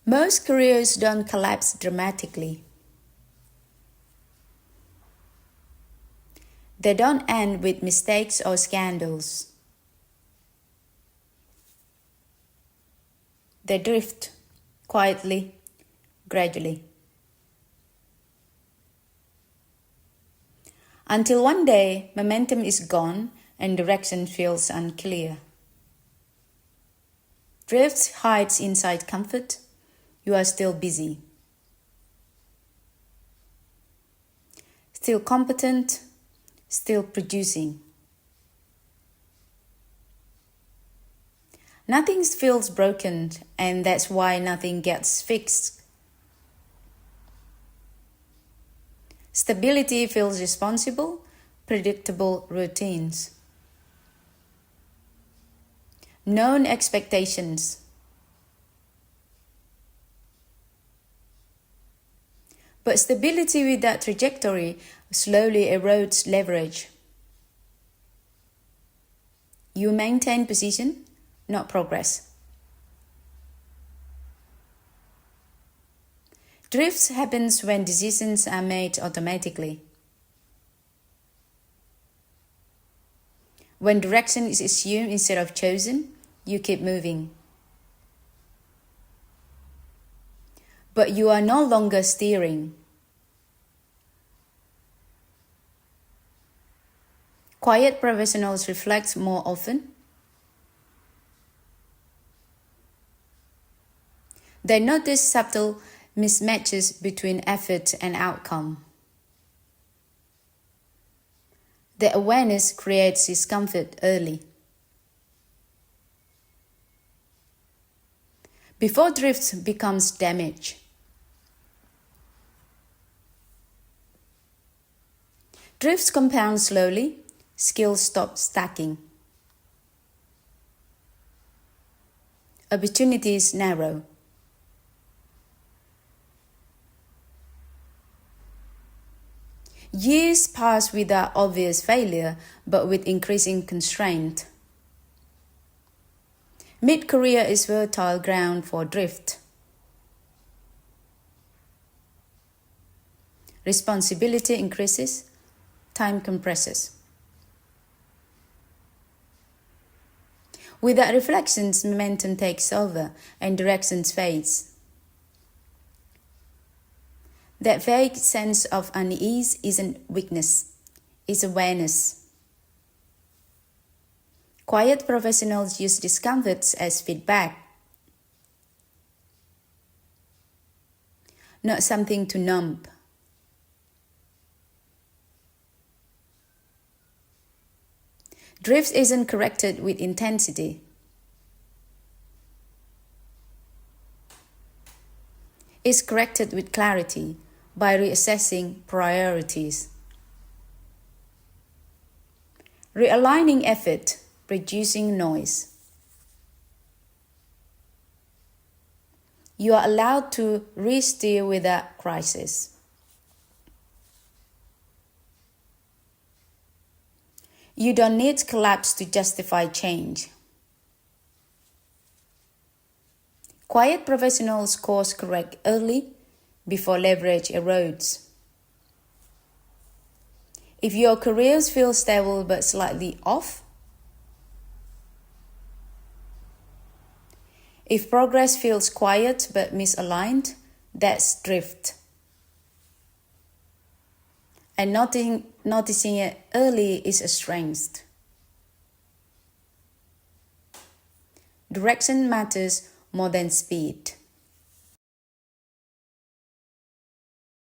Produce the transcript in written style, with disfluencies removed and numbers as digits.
Most careers don't collapse dramatically. They don't end with mistakes or scandals. They drift quietly, gradually. Until one day, momentum is gone and direction feels unclear. Drift hides inside comfort. You are still busy. Still competent, still producing. Nothing feels broken, and that's why nothing gets fixed. Stability feels responsible, predictable routines. Known expectations. But stability without trajectory slowly erodes leverage. You maintain position, not progress. Drifts happens when decisions are made automatically. When direction is assumed instead of chosen, you keep moving. But you are no longer steering. Quiet professionals reflect more often. They notice subtle mismatches between effort and outcome. The awareness creates discomfort early. Before drift becomes damage. Drifts compound slowly, skills stop stacking. Opportunities narrow. Years pass without obvious failure, but with increasing constraint. Mid-career is fertile ground for drift. Responsibility increases, time compresses. Without reflections, momentum takes over and directions fades. That vague sense of unease isn't weakness, it's awareness. Quiet professionals use discomforts as feedback, not something to numb. Drift isn't corrected with intensity. It's corrected with clarity by reassessing priorities. Realigning effort, reducing noise. You are allowed to re-steer without crisis. You don't need collapse to justify change. Quiet professionals course correct early before leverage erodes. If your careers feel stable but slightly off, if progress feels quiet but misaligned, that's drift. And noticing it early is a strength. Direction matters more than speed.